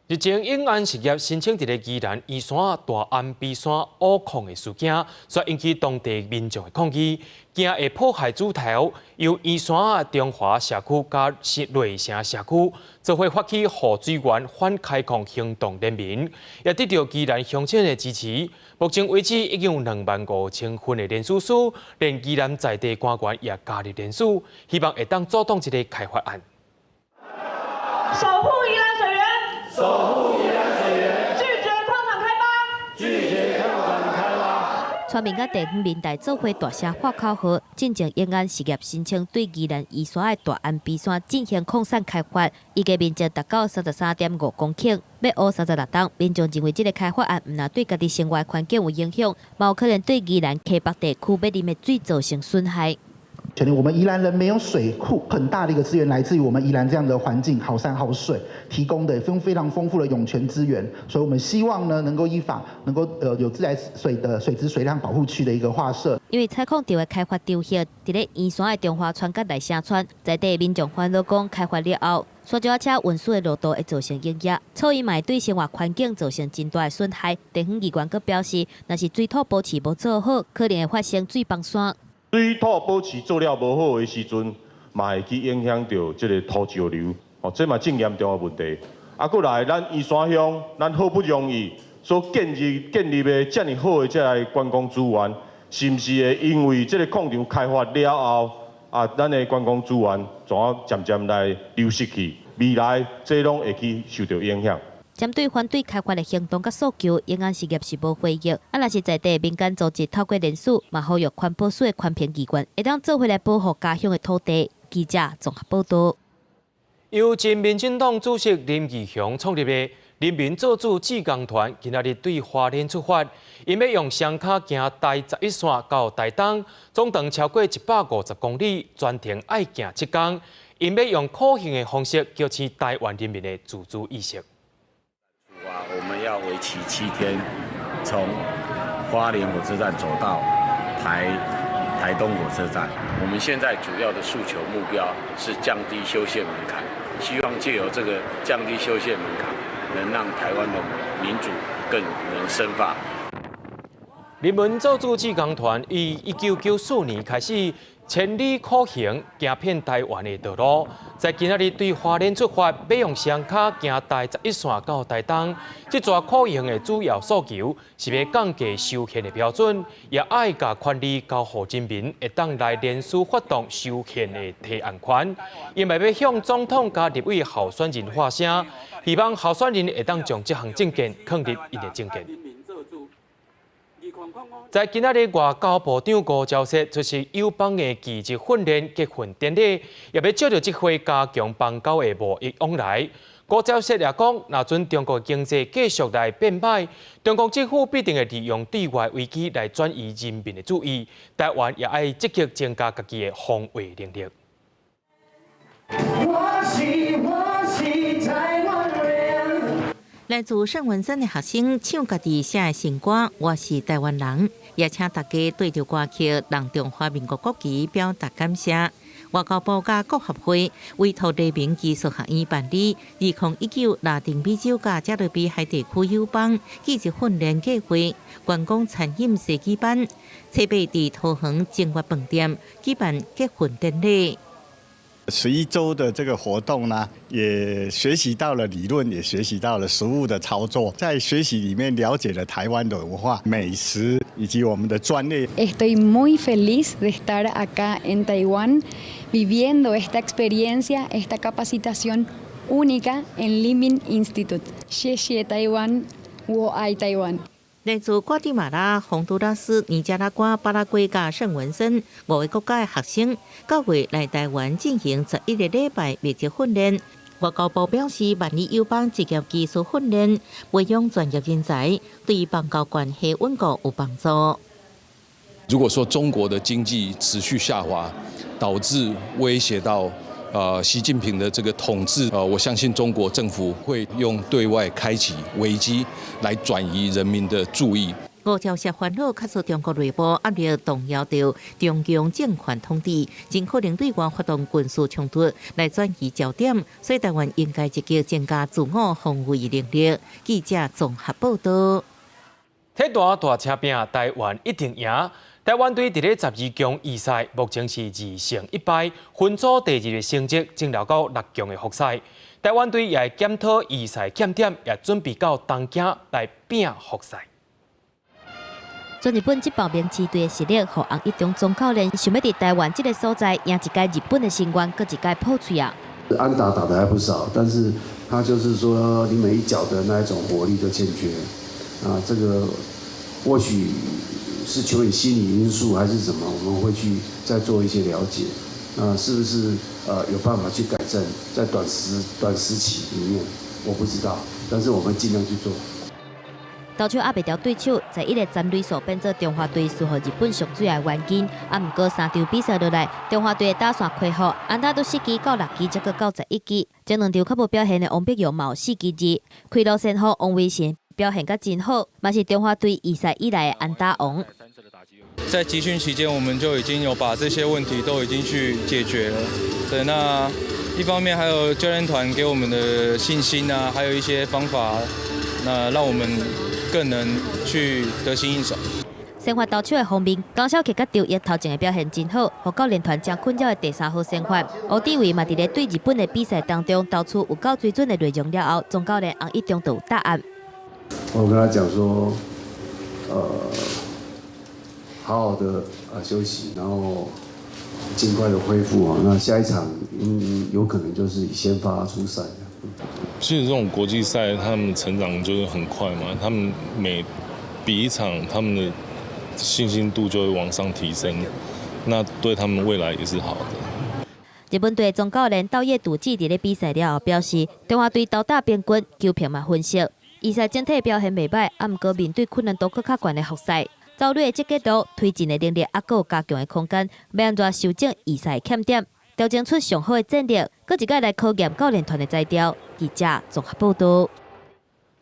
日前，永安实业申请伫咧宜兰宜山大安比山挖矿的事件，却引起当地民众的抗议，惊会破坏主头。由宜山中华社区甲瑞城社区做伙发起护水源反开矿行动联名，也得到宜兰乡亲的支持。目前为止，已经有25000份的联署书，连宜兰在地官员也加入联署，希望会当主动一个开发案。守护宜兰水源，守护宜兰水源，拒绝矿场开发，拒绝矿场开发。村民甲地方民代做伙大声喊口号，进前沿岸事业申请对宜兰宜山的大安 B 山进行扩散开发，预计面积达到33.5公顷，要挖36栋。民众认为这个开发案唔但对家己生活环境有影响，嘛有可能对宜兰溪北地区要啉的水造成损害。我们宜兰人没有水库，很大的一个资源来自于我们宜兰这样的环境，好山好水提供的非常丰富的涌泉资源，所以我们希望呢能够依法能够有自来水的水质水量保护区的一个划设。因为采矿场的开发朝向伫咧宜山的中华川甲内城川，在地民众烦恼讲开发了后，山脚车运输的路途会造成影响，噪音嘛会对生活环境造成真大的损害。地方议员阁表示，若是水土保持无做好，可能会发生水崩山。水土保持做了无好的时阵，嘛会去影响到这个土石流，这嘛真严重的问题。过来，咱宜山乡，咱好不容易所建立的这么好的这个观光资源，是不是会因为这个矿场开发了后，咱的观光资源怎啊渐渐来流失去？未来这拢会去受到影响。针对反对开发的行动甲诉求，沿岸事业是无回应。若是在地民间组织透过联署，嘛呼吁环保署的环评议员，会当做回来保护家乡的土地。记者综合报道。由前民进党主席林义雄创立的人民做主志工团，今仔日对花莲出发，因要用双脚行台11线到台东，总长超过150公里，专程爱行7天。因要用可行的方式，激起台湾人民的自主意识。我们要为期7天，从花莲火车站走到台东火车站。我们现在主要的诉求目标是降低修宪门槛，希望借由这个降低修宪门槛，能让台湾的民主更能深化。人民做主志工团于1994年开始。千里苦行，行遍台湾的道路，在今仔日对花莲出发，要用双脚行台11线到台东。这座苦行的主要诉求是要降低修宪的标准，也爱把权力交予人民，会当来联署发动修宪的提案权。因为要向总统甲立委候选人发声，希望候选人会当将这项政见放入因的政见。在今仔日，外交部长吴钊燮出席友邦的技职训练结训典礼，也要借着这回加强邦交的贸易往来。吴钊燮也讲，若准中国经济继续来变歹，中共政府必定会利用对外危机来转移人民的注意。台湾也爱积极增加家己的防卫能力。来自沈文生的学生唱家己写的新歌《我是台湾人》，也请大家对着歌曲让中华民国国旗表达感谢。外交部甲国合会委托黎明技术学院办理2019拉丁美洲甲加勒比海地区友邦技职训练计划观光餐饮设计班，设备伫桃园正月饭店举办结训典礼。11周的这个活动呢，也学习到了理论，也学习到了实务的操作，在学习里面了解了台湾的文化、美食以及我们的专业。Estoy muy feliz de estar acá en Taiwán, viviendo esta experiencia, esta capacitación única en Liming Institute. 谢谢台湾，我爱台湾。来自瓜地马拉、洪都拉斯、尼加拉瓜、巴拉圭甲圣文森5个国家的学生，9月来台湾进行11个礼拜密集训练。外交部表示，万里友邦职业技术训练，培养专业人才，对邦交关系稳固有帮助。如果说中国的经济持续下滑，导致威胁到习近平的这个统治，我相信中国政府会用对外开启危机来转移人民的注意。吴钊燮烦恼，卡出中国内部压力动摇到中共政权统治，真可能对外发动军事冲突来转移焦点，所以台湾应该积极增加自我防卫能力。记者综合报道。铁大车拼，台湾一定赢。台湾队伫咧12强预赛，目前是2胜1败，分组第2的成绩正了到6强的复赛。台湾队也会检讨预赛欠点，也准备到东京来拼复赛。全日本职棒名字队的实力，予红一中总教练想要伫台湾这个所在赢一届日本的声援，搁一届破嘴啊！安打打的还不少，但是他就是说你每一脚的那一种活力就欠缺啊，这个或许是球员心理因素还是什么，我们会去再做一些了解，是不是有办法去改正，在短时期里面，我不知道，但是我们尽量去做。投手也袂调对手，在一个战队数变做中华队输予日本上水的原因。毋过3场比赛落来，中华队的打线恢复，安打都4支到6支，才搁到11支。这2场较无表现的王碧瑶嘛有4支2，开路先锋王维贤表现得真好，嘛是中华队以赛以来的安打王。在集训期间，我们就已经有把这些问题都已经去解决了。对，那一方面还有教练团给我们的信心啊，还有一些方法，那让我们更能去得心应手。先发投手的方面，江少杰甲赵毅头前的表现真好，和教练团将困扰的第3号先发。吴志伟嘛，伫咧对日本的比赛当中投出有够水准的内容了后，总教练洪一中就有答案。我跟他讲说，好好的休息，然后尽快的恢复啊。那下一场有可能就是以先发出赛。其实这种国际赛，他们成长就是很快嘛，他们每比一场，他们的信心度就会往上提升，那对他们未来也是好的。日本队总教练岛野笃纪伫咧比赛了后表示，中华队投打平均，球评嘛分析，比赛整体表现袂歹，毋过面对困难度较悬的复赛，走垒的积极度、推进的能力还佫有加强的空间，要安怎修正比赛欠点？调整出上好的战略，搁一届来考验教练团的才调。记者综合报道。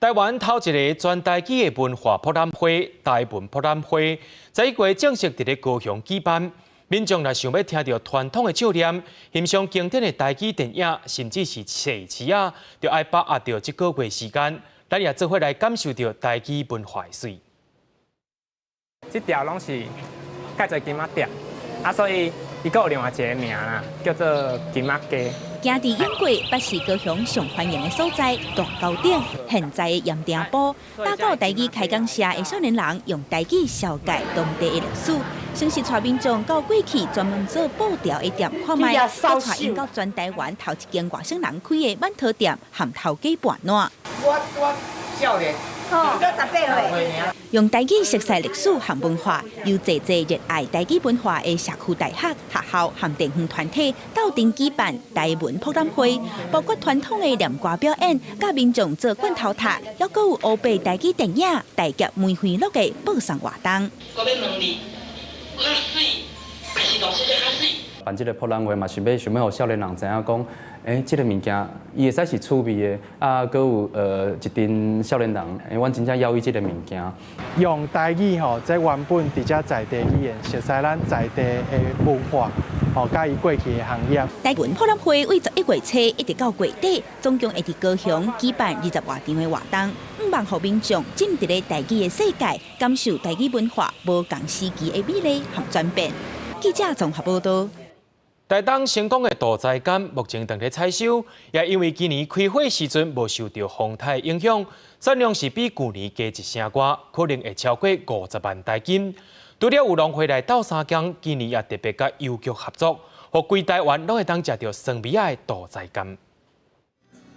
台湾头一个全台语的文化博览会——台文博览会，在1月正式伫咧高雄举办。民众若想要听到传统的笑念、欣赏经典的台语电影，甚至是戏词啊，就要把握到这个月时间，咱也做伙来感受到台语文化的水。这条拢是介侪金仔店，所以伊有另外一个名啦，叫做金仔街。行伫永贵，北是高雄上欢迎的所在，大高顶。现在的盐埕埔，打到台语开讲社的少年人，用台语了解当地的历史，甚至带民众到过去专门做布条的店看卖，再带因到全台湾头一间外省人开的馒头店，和头家拌暖。我少年。用台语熟悉历史和文化，由济热爱台语文化的社区大学、学校和地方团体斗阵举办台文博览会，包括传统的念歌表演、甲民众做罐头塔，还佫有欧北台语电影、大夹梅花鹿的播送活动。办这个博览会嘛，是想要让少年人知影讲。这个物件，伊会使是趣味的，佫有一群少年人，阮真正要伊这个物件。用台语吼，在原本伫遮在地语言，熟悉咱在地的文化，吼，甲伊过去的行业。台文博览会为11月初一直到月底，总共会伫高雄举办20多场的活动，希望让民众进入咧台语的世界，感受台语文化无同时期的美丽和转变。记者综合报道。台东成功的大菜柑目前正在采收，也因为今年开花时阵无受到风台影响，产量是比去年加1成多，可能会超过50万台斤。除了有农会来斗相共，今年也特别甲邮局合作，互规台湾拢会当食到酸味的大菜柑。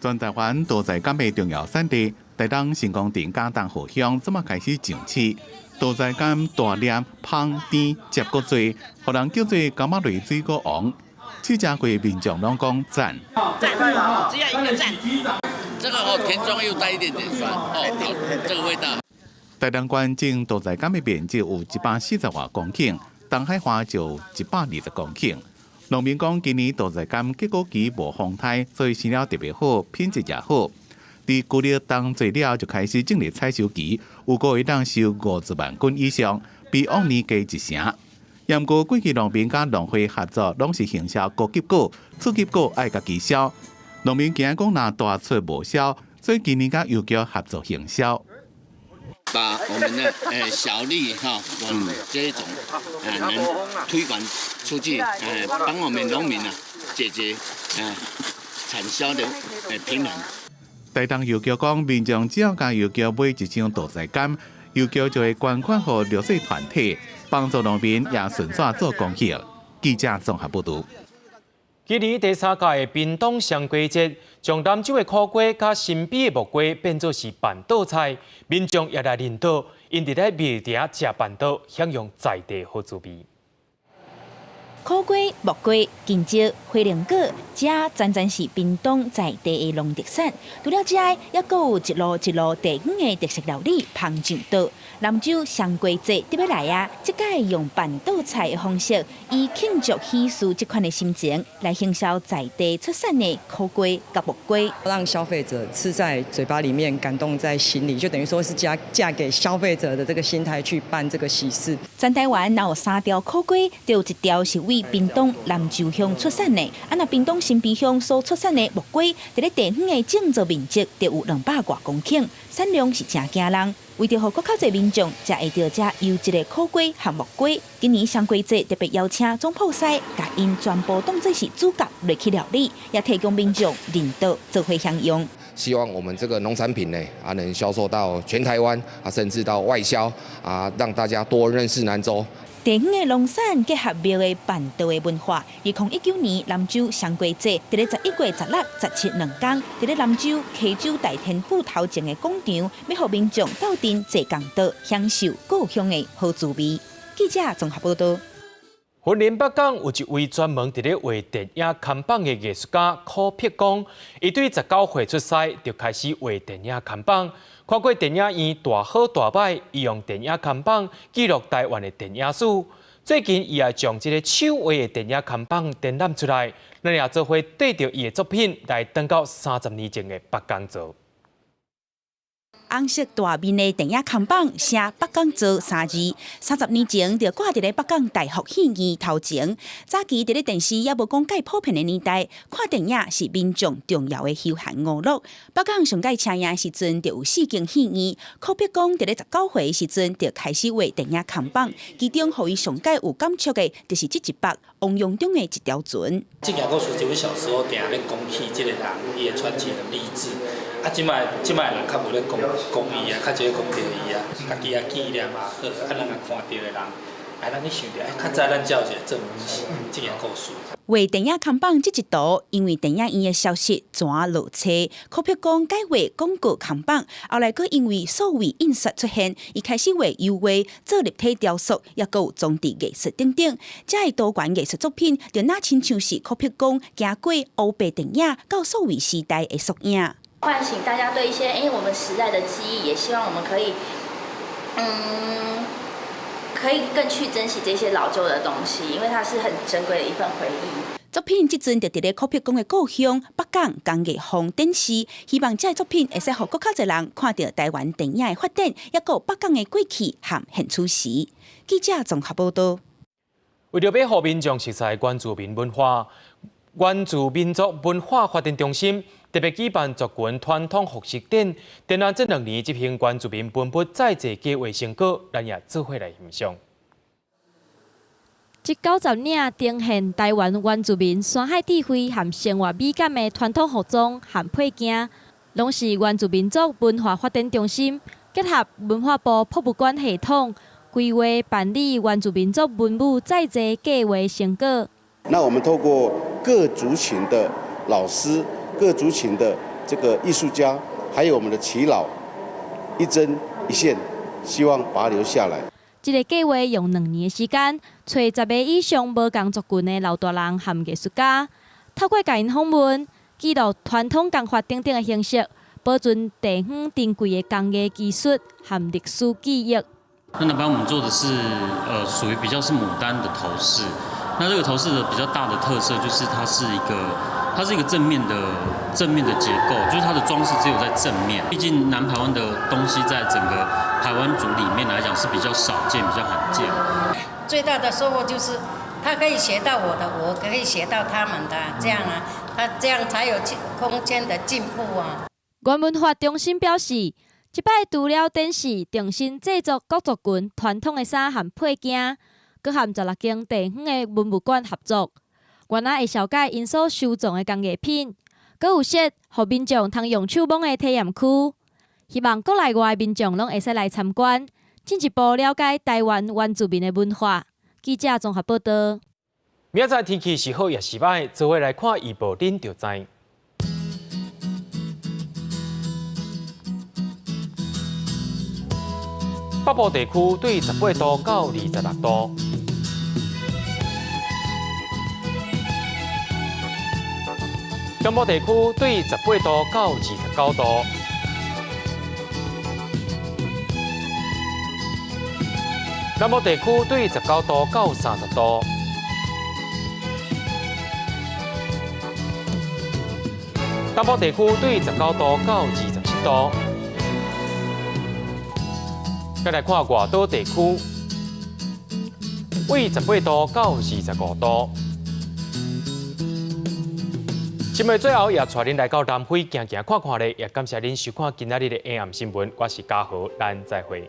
全台湾大菜柑的重要产地，台东成功镇佳东河乡怎么开始种起？大菜柑大粒、香甜、汁够多，互人叫做柑仔类水果王。去吃过民众拢讲赞，只要一个赞。这个甜中又带一点点酸，这个味道。台东县种大菜柑的面积有140多公顷，东海花就120公顷。农民讲，今年大菜柑结果期无风台，所以生了特别好，品质也好。伫旧历冬做了就开始进入采收期，有个月当收50万斤以上，比往年加1成。不过，过去农民甲农会合作，拢是行销高级果，次级果爱家己销。农民惊讲若大出无销，所以今年甲邮局合作行销。把我们的小粒往这种能推广出去，帮我们农民解决产销的平衡。台东邮局讲，民众只要甲邮局买1箱大菜柑，邮局就会捐款给绿色团体。帮助农民也顺续做公益。记者综合报道。今年第3届的屏东双瓜节，将南州的苦瓜加新比的木瓜变作是办桌菜，民众也来认到，因伫咧庙埕食办桌，享用在地好滋味。苦瓜、木瓜、金蕉、花莲果，这真正是屏东在地的农特产。除了这，也阁有一路一路地方的特色料理芳上桌。南州双瓜节特别来啊！这届用办桌菜的方式，以庆祝喜事这款的心情，来行销在地出产的苦瓜甲木瓜，让消费者吃在嘴巴里面，感动在心里，就等于说是嫁给消费者的这个心态去办这个喜事。全台湾哪有3条苦瓜，就有1条是为屏东南州乡出产的。那屏东新皮乡所出产的木瓜，伫咧地方的种植面积就有200多公顷，产量是真惊人。为着让更较侪民众才会到这优质的苦瓜和木瓜，今年双瓜节特别邀请总铺师，甲因全部当作是主角来去料理，也提供民众领导做伙享用。希望我们这个农产品呢，能销售到全台湾甚至到外销让大家多认识南州。地方的农产结合庙的办桌的文化，2019年南州双瓜节，伫咧11月16、17两天，伫咧南州溪州大天府头前的广场，要互民众斗阵坐公桌，享受故乡的好滋味。记者综合报道。云林北港有一位专门伫咧画电影看板的艺术家柯碧光，伊对19岁出师就开始画电影看板。看过电影院大好大歹，伊用电影看板记录台湾的电影史。最近，伊也将这个手画的电影看板展览出来，咱也做伙对着伊的作品来登到30年前的北港做。红色大面的电影看板写“北港做3字，30年前就挂伫咧北港大学戏院头前。早期伫咧电视也无讲介普遍的年代，看电影是民众重要的休闲娱乐。北港上届车影时阵就有4间戏院，柯碧光伫咧19岁时阵就开始画电影看板，其中互伊上届有感触的，就是这一幅王永忠的一条船。这件故事就我小时候定咧讲起这个人伊的传奇很励志。即摆人较无咧讲伊啊，较少讲到伊啊，家己也纪念啊，好，人也看到的人，咱去想着，较早咱才有一个证明是这件故事。画电影看板这一道，因为电影院的消息全落车，柯碧光改画广告看板，后来佫因为数位印刷出现，伊开始画油画、做立体雕塑，也佫有装置艺术等等。这多元艺术作品，就那亲像是柯碧光行过欧白电影到数位时代的缩影。唤醒大家对一些我们时代的记忆，也希望我们可以更去珍惜这些老旧的东西，因为它是很珍贵的一份回忆。作品即阵就伫咧柯碧光的故乡北港工艺坊展示，希望这作品会使互更较侪人看到台湾电影的发展，也有北港的过去和现处时。记者综合报道。为了要互民众熟悉原住民文化，原住民族文化发展中心特别举办族群传统服饰展，展览这2年执行原住民文物再造计划成果，咱也做伙来欣赏。这90领呈现台湾原住民山海智慧和生活美感的传统服装和配件，拢是原住民族文化发展中心结合文化部博物馆系统规划办理原住民族文物再造计划成果。那我们透过各族群的老师、各族群的这个艺术家，还有我们的耆老，一针一线，希望把它留下来。这个计划用2年的时间，找10个以上无同族群的老大人和艺术家，透过甲因访问、记录传统工法等等的形式，保存地方珍贵的工艺技术和历史记忆。那南班我们做的是属于比较是牡丹的头饰。那这个头饰的比较大的特色就是它是一个正面的结构，就是它的装饰只有在正面。毕竟南台湾的东西在整个台湾族里面来讲是比较少见、比较罕见。最大的收获就是他可以学到我的，我可以学到他们的，这样啊，他这样才有空间的进步啊。原文化中心表示，这摆除了展示重新制作各族群传统的衫和配件，佮和16间地方的文物馆合作，原来会销解因所收藏的工艺品，佮有设予民众通用手摸的体验区，希望国内外民众拢会使来参观，进一步了解台湾原住民的文化。记者综合报道。明仔载天气是好也是歹，做伙来看预报，恁就知。北部地区对18度到26度，中部地区对18度到29度，南部地区对19度到30度，东部地区对19度到27度。再来看外岛地区，为18度到25度。节目最后也带恁来到南非行行看看咧，也感谢恁收看今仔日的 AM 新闻，我是嘉豪，咱再会。